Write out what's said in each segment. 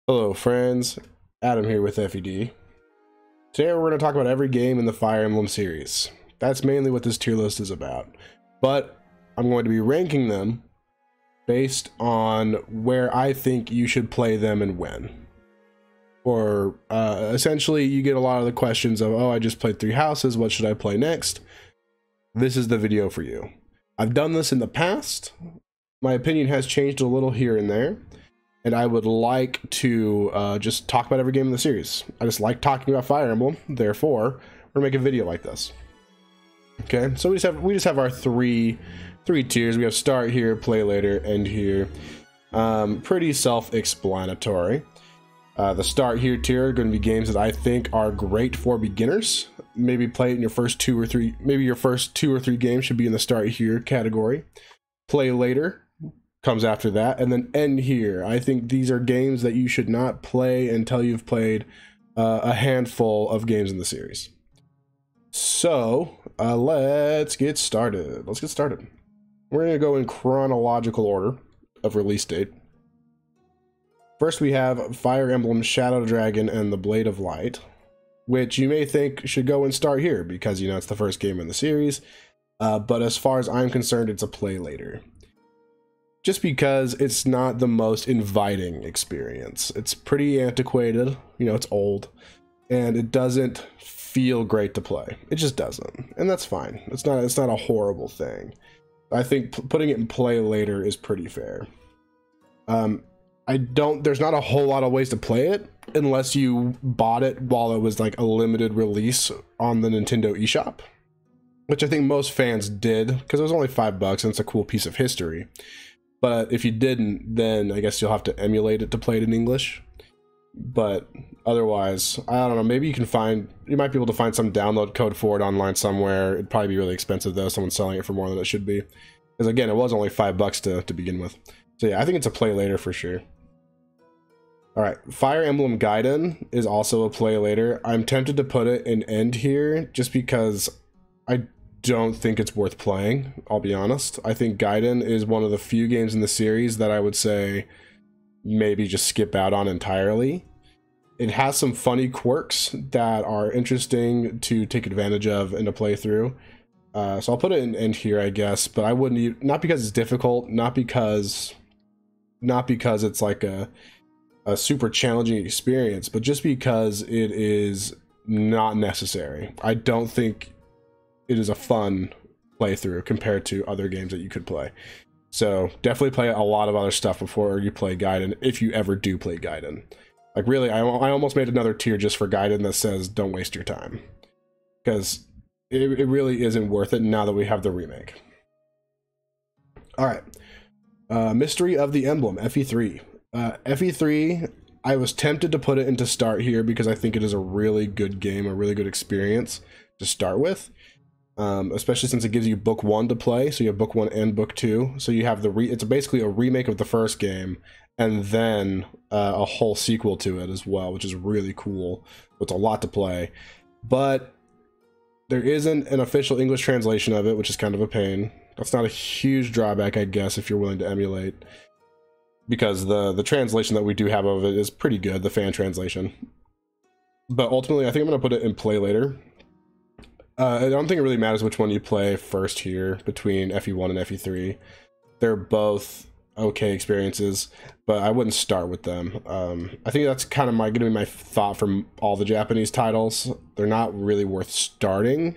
Hello friends, Adam here with FED. Today we're going to talk about every game in the Fire Emblem series. That's mainly what this tier list is about. But I'm going to be ranking them based on where I think you should play them and when. Or essentially you get a lot of the questions of, oh, I just played 3 houses, what should I play next? This is the video for you. I've done this in the past. My opinion has changed a little here and there. And I would like to just talk about every game in the series. I just like talking about Fire Emblem. Therefore, we're gonna make a video like this. Okay, so we just have our three tiers. We have start here, play later, end here. Pretty self-explanatory. The start here tier are going to be games that I think are great for beginners. Maybe play it in your first 2 or 3. Maybe your first 2 or 3 games should be in the start here category. Play later comes after that, and then end here. I think these are games that you should not play until you've played a handful of games in the series. So let's get started. We're gonna go in chronological order of release date. First we have Fire Emblem Shadow Dragon and the Blade of Light, which you may think should go and start here because, you know, it's the first game in the series, but as far as I'm concerned, it's a play later. Just because it's not the most inviting experience. It's pretty antiquated, you know, it's old, and it doesn't feel great to play. It just doesn't, and that's fine. It's not a horrible thing. I think putting it in play later is pretty fair. There's not a whole lot of ways to play it unless you bought it while it was like a limited release on the Nintendo eShop, which I think most fans did because it was only $5 and it's a cool piece of history. But if you didn't, then I guess you'll have to emulate it to play it in English. But otherwise, I don't know, maybe you might be able to find some download code for it online somewhere. It'd probably be really expensive though, someone's selling it for more than it should be. Because again, it was only $5 to begin with. So yeah, I think it's a play later for sure. Alright, Fire Emblem Gaiden is also a play later. I'm tempted to put it in end here, just because I don't think it's worth playing, I'll be honest. I think Gaiden is one of the few games in the series that I would say maybe just skip out on entirely. It has some funny quirks that are interesting to take advantage of in a playthrough. So I'll put it in end here, I guess, but I wouldn't, not because it's difficult, not because it's like a super challenging experience, but just because it is not necessary. I don't think it is a fun playthrough compared to other games that you could play. So definitely play a lot of other stuff before you play Gaiden, if you ever do play Gaiden. Like really, I almost made another tier just for Gaiden that says don't waste your time, because it really isn't worth it now that we have the remake. All right, Mystery of the Emblem, FE3. FE3, I was tempted to put it into start here because I think it is a really good game, a really good experience to start with. Especially since it gives you book 1 to play, so you have book 1 and book 2, so you have it's basically a remake of the first game and then a whole sequel to it as well, which is really cool. It's a lot to play, but there isn't an official English translation of it, which is kind of a pain. That's not a huge drawback, I guess, if you're willing to emulate, because the translation that we do have of it is pretty good, the fan translation. But ultimately, I think I'm going to put it in play later. I don't think it really matters which one you play first here between FE1 and FE3. They're both okay experiences, but I wouldn't start with them. I think that's kind of gonna be my thought from all the Japanese titles. They're not really worth starting.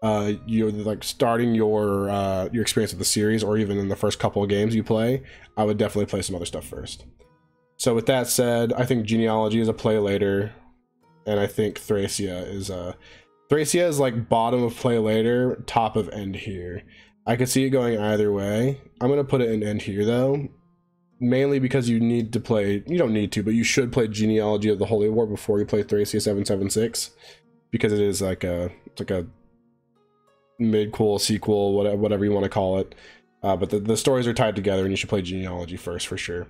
You're like starting your experience with the series, or even in the first couple of games you play. I would definitely play some other stuff first. So with that said, I think Genealogy is a play later, and I think Thracia is like bottom of play later, top of end here. I could see it going either way. I'm going to put it in end here though, mainly because you don't need to, but you should play Genealogy of the Holy War before you play Thracia 776, because it is like it's like a mid-cool sequel, whatever you want to call it. But the stories are tied together, and you should play Genealogy first for sure.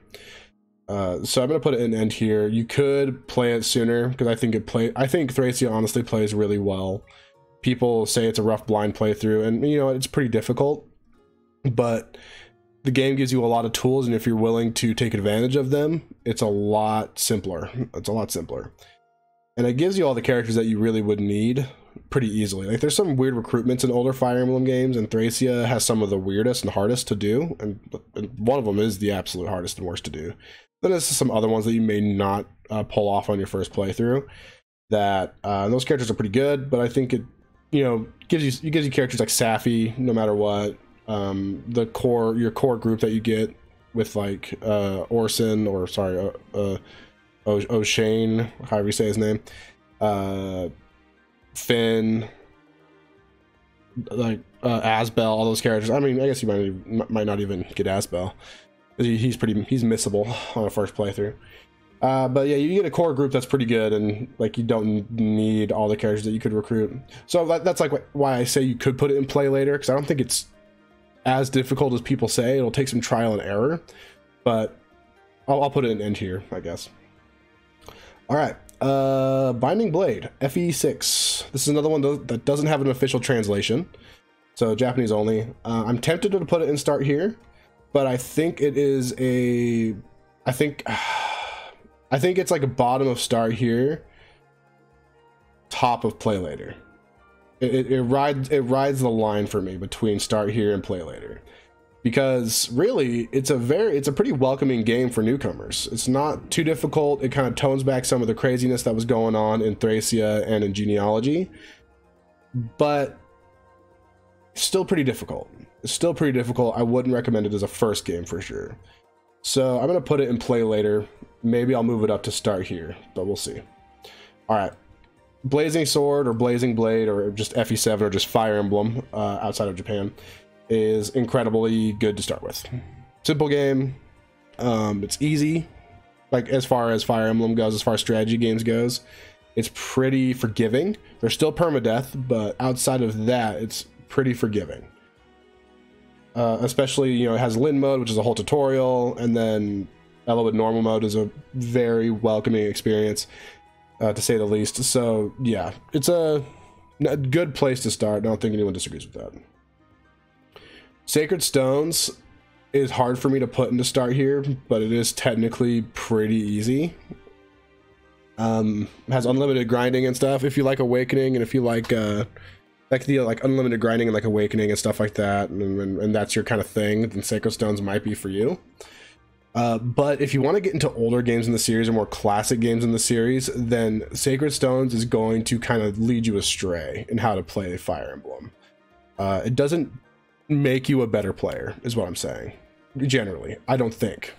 So I'm gonna put it in end here. You could play it sooner because I think Thracia honestly plays really well. People say it's a rough blind playthrough, and you know it's pretty difficult, but the game gives you a lot of tools, and if you're willing to take advantage of them, it's a lot simpler. It's a lot simpler. And it gives you all the characters that you really would need pretty easily. Like, there's some weird recruitments in older Fire Emblem games, and Thracia has some of the weirdest and hardest to do, and one of them is the absolute hardest and worst to do. Then there's some other ones that you may not pull off on your first playthrough. That those characters are pretty good, but I think it, you know, gives you characters like Safi, no matter what. Your core group that you get with like Orson, or sorry, O'Shane, however you say his name, Finn, like Asbel, all those characters. I mean, I guess you might not even get Asbel. He's missable on a first playthrough. But yeah, you get a core group that's pretty good, and like you don't need all the characters that you could recruit. So that's like why I say you could put it in play later, because I don't think it's as difficult as people say. It'll take some trial and error, but I'll put it in end here, I guess. All right, Binding Blade FE6. This is another one that doesn't have an official translation, so Japanese only. I'm tempted to put it in start here, but I think it is a, I think it's like a bottom of start here, top of play later. It rides the line for me between start here and play later, because really it's a pretty welcoming game for newcomers. It's not too difficult. It kind of tones back some of the craziness that was going on in Thracia and in Genealogy, but still pretty difficult. It's still pretty difficult. I wouldn't recommend it as a first game for sure. So I'm gonna put it in play later. Maybe I'll move it up to start here, but we'll see. All right, Blazing Sword or Blazing Blade or just FE7 or just Fire Emblem outside of Japan is incredibly good to start with. Simple game. It's easy, like as far as Fire Emblem goes, as far as strategy games goes. It's pretty forgiving. There's still permadeath, but outside of that, it's pretty forgiving. Especially, you know, it has Lin mode, which is a whole tutorial, and then Elowood normal mode is a very welcoming experience, to say the least. So yeah, it's a good place to start. I don't think anyone disagrees with that. Sacred Stones is hard for me to put into start here, but it is technically pretty easy. Has unlimited grinding and stuff. If you like Awakening, and if you like unlimited grinding and like Awakening and stuff like that, and that's your kind of thing, then Sacred Stones might be for you. But if you want to get into older games in the series or more classic games in the series, then Sacred Stones is going to kind of lead you astray in how to play Fire Emblem. It doesn't make you a better player, is what I'm saying. Generally, I don't think.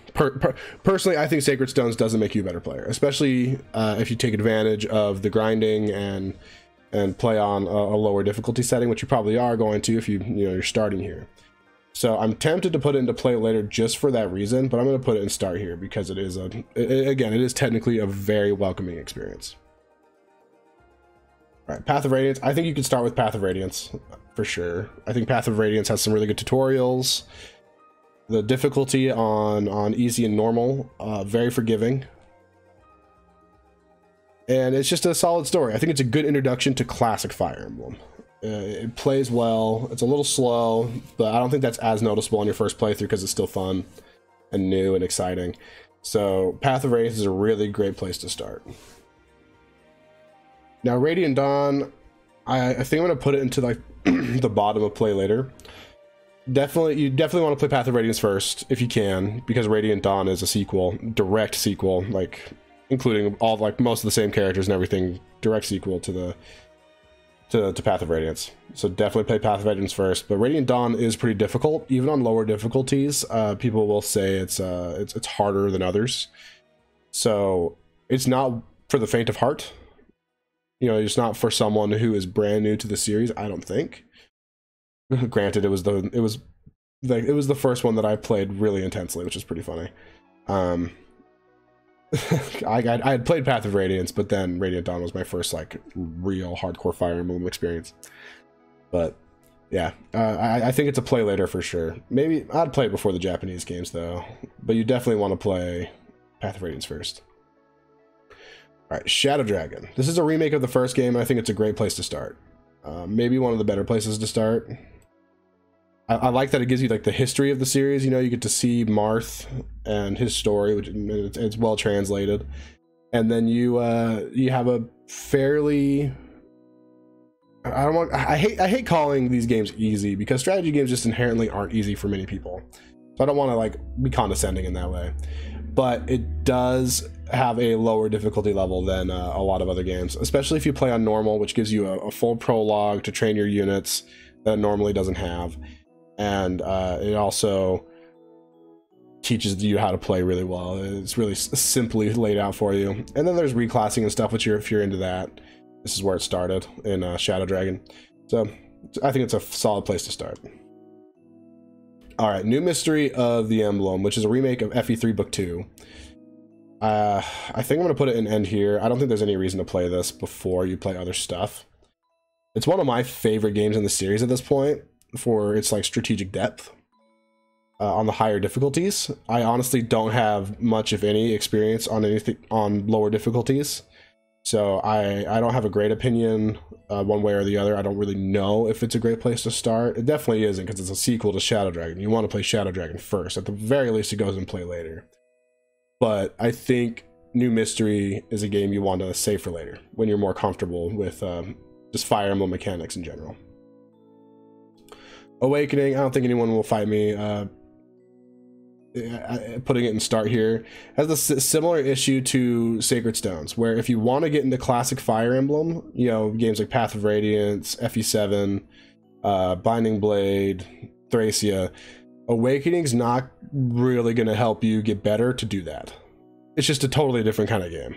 Personally, I think Sacred Stones doesn't make you a better player, especially if you take advantage of the grinding and play on a lower difficulty setting, which you probably are going to if you're starting here. So I'm tempted to put it into play later just for that reason, but I'm going to put it in start here because it is again, it is technically a very welcoming experience. All right, Path of Radiance. I think you could start with Path of Radiance for sure. I think Path of Radiance has some really good tutorials. The difficulty on easy and normal, very forgiving. And it's just a solid story. I think it's a good introduction to classic Fire Emblem. It plays well. It's a little slow, but I don't think that's as noticeable on your first playthrough because it's still fun and new and exciting. So Path of Radiance is a really great place to start. Now Radiant Dawn, I think I'm going to put it into like the bottom of play later. You definitely want to play Path of Radiance first if you can, because Radiant Dawn is a sequel, direct sequel, like including all most of the same characters and everything, direct sequel to Path of Radiance. So definitely play Path of Radiance first. But Radiant Dawn is pretty difficult, even on lower difficulties. People will say it's harder than others. So it's not for the faint of heart. You know, it's not for someone who is brand new to the series, I don't think. Granted, it was the first one that I played really intensely, which is pretty funny. I had played Path of Radiance, but then Radiant Dawn was my first like real hardcore Fire Emblem experience. But yeah, I think it's a play later for sure. Maybe I'd play it before the Japanese games though, but you definitely want to play Path of Radiance first. All right, Shadow Dragon. This is a remake of the first game, and I think it's a great place to start. Maybe one of the better places to start. I like that it gives you like the history of the series. You know, you get to see Marth and his story, which it's well translated, and then you have a fairly, I hate calling these games easy, because strategy games just inherently aren't easy for many people. So I don't want to like be condescending in that way, but it does have a lower difficulty level than a lot of other games, especially if you play on normal, which gives you a full prologue to train your units that it normally doesn't have, and it also teaches you how to play really well. It's really simply laid out for you. And then there's reclassing and stuff, which if you're into that, this is where it started in Shadow Dragon. So I think it's a solid place to start. All right, New Mystery of the Emblem, which is a remake of FE3 Book 2. I think I'm going to put it in end here. I don't think there's any reason to play this before you play other stuff. It's one of my favorite games in the series at this point for its like strategic depth on the higher difficulties. I honestly don't have much, if any, experience on anything on lower difficulties. So I don't have a great opinion one way or the other. I don't really know if it's a great place to start. It definitely isn't, because it's a sequel to Shadow Dragon. You want to play Shadow Dragon first. At the very least, it goes and play later. But I think New Mystery is a game you want to save for later, when you're more comfortable with just Fire Emblem mechanics in general. Awakening, I don't think anyone will fight me putting it in start here. Has a similar issue to Sacred Stones, where if you want to get into classic Fire Emblem, you know, games like Path of Radiance, FE7, Binding Blade, Thracia, Awakening's not really going to help you get better to do that. It's just a totally different kind of game.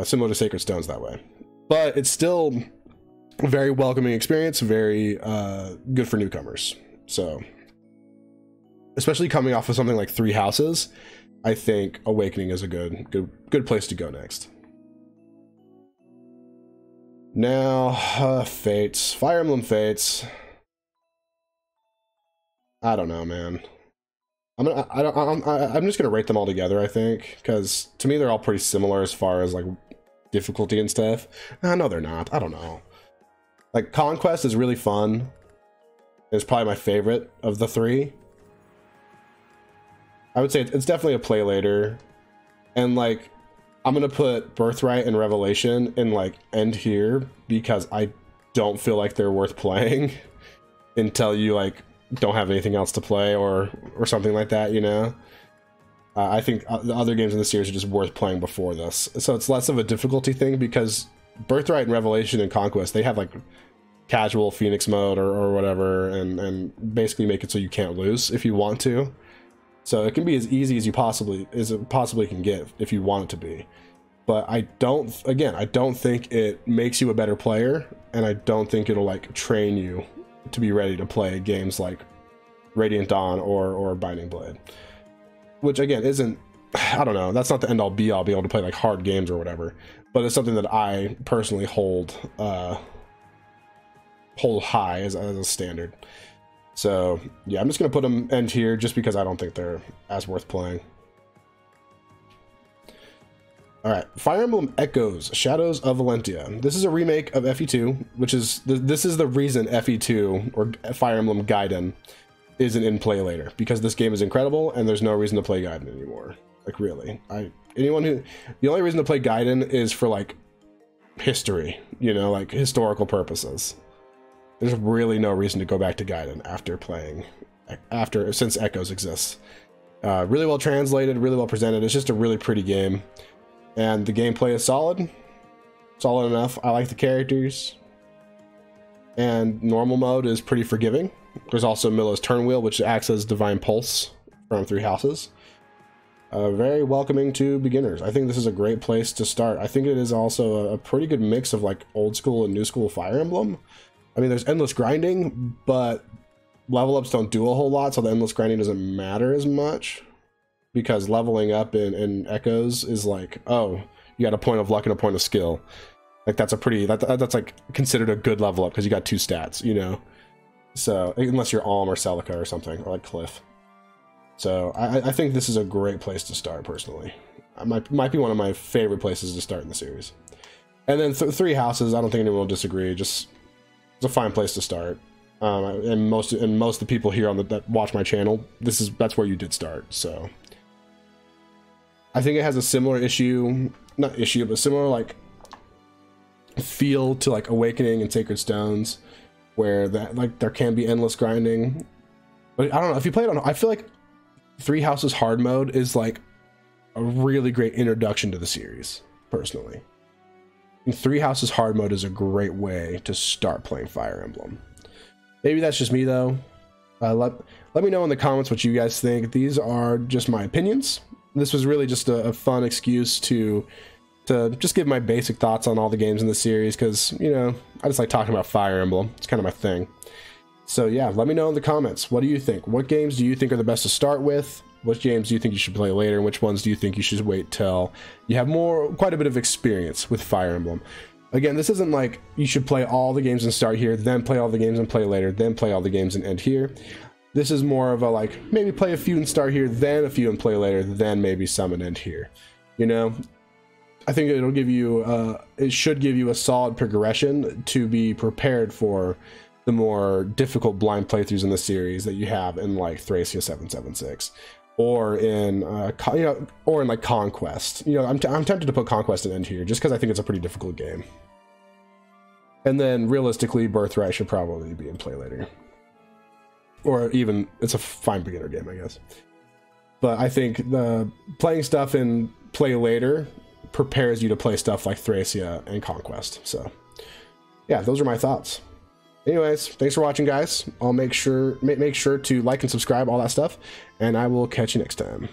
Similar to Sacred Stones that way. But it's still a very welcoming experience, very good for newcomers. So, especially coming off of something like Three Houses, I think Awakening is a good place to go next. Now, Fates. Fire Emblem Fates. I don't know, man. I'm just gonna rate them all together, I think, because to me they're all pretty similar as far as like difficulty and stuff. No, they're not. I don't know. Like Conquest is really fun. It's probably my favorite of the three. I would say it's definitely a play later, and like I'm gonna put Birthright and Revelation in like end here, because I don't feel like they're worth playing until you like don't have anything else to play or something like that, you know. I think the other games in the series are just worth playing before this, so it's less of a difficulty thing, because Birthright and Revelation and Conquest, they have like casual Phoenix mode or whatever, and basically make it so you can't lose if you want to. So it can be as easy as it possibly can get if you want it to be. But I don't think it makes you a better player, and I don't think it'll like train you to be ready to play games like Radiant Dawn or Binding Blade. Which again isn't, I don't know, that's not the end all be all being able to play like hard games or whatever. But it's something that I personally hold high as a standard. So yeah, I'm just gonna put them end here just because I don't think they're as worth playing. All right, Fire Emblem Echoes: Shadows of Valencia. This is a remake of FE2, which is this is the reason FE2 or Fire Emblem Gaiden isn't in play later, because this game is incredible and there's no reason to play Gaiden anymore. Like really, the only reason to play Gaiden is for like history, you know, like historical purposes. There's really no reason to go back to Gaiden since Echoes exists. Really well translated, really well presented. It's just a really pretty game, and the gameplay is solid enough. I like the characters, and normal mode is pretty forgiving. There's also Milla's Turn Wheel, which acts as Divine Pulse from Three Houses. Very welcoming to beginners. I think this is a great place to start. I think it is also a pretty good mix of like old school and new school Fire Emblem. I mean, there's endless grinding, but level ups don't do a whole lot, so the endless grinding doesn't matter as much, because leveling up in Echoes is like, oh, you got a point of luck and a point of skill. Like that's that's like considered a good level up because you got 2 stats, you know. So unless you're Alm or Celica or something, or like Cliff. So I think this is a great place to start personally. It might be one of my favorite places to start in the series. And then Three Houses, I don't think anyone will disagree. Just it's a fine place to start. And most of the people here on that watch my channel, that's where you did start. So I think it has a similar issue, not issue, but similar like feel to like Awakening and Sacred Stones, where that like there can be endless grinding. But I don't know if you play it on. I feel like Three Houses hard mode is like a really great introduction to the series, personally. And Three Houses hard mode is a great way to start playing Fire Emblem. Maybe that's just me though. Let me know in the comments what you guys think. These are just my opinions. This was really just a fun excuse to just give my basic thoughts on all the games in the series, because, you know, I just like talking about Fire Emblem. It's kind of my thing. So yeah, let me know in the comments. What do you think? What games do you think are the best to start with? Which games do you think you should play later? And which ones do you think you should wait till you have quite a bit of experience with Fire Emblem? Again, this isn't like you should play all the games and start here, then play all the games and play later, then play all the games and end here. This is more of a like, maybe play a few and start here, then a few and play later, then maybe some and end here. You know, I think it'll give you, it should give you a solid progression to be prepared for the more difficult blind playthroughs in the series that you have in like Thracia 776. Or in, you know, or in like Conquest. You know, I'm tempted to put Conquest and end here just because I think it's a pretty difficult game. And then realistically, Birthright should probably be in play later. Or even, it's a fine beginner game, I guess. But I think the playing stuff in play later prepares you to play stuff like Thracia and Conquest. So yeah, those are my thoughts. Anyways, thanks for watching, guys. I'll make sure to like and subscribe, all that stuff, and I will catch you next time.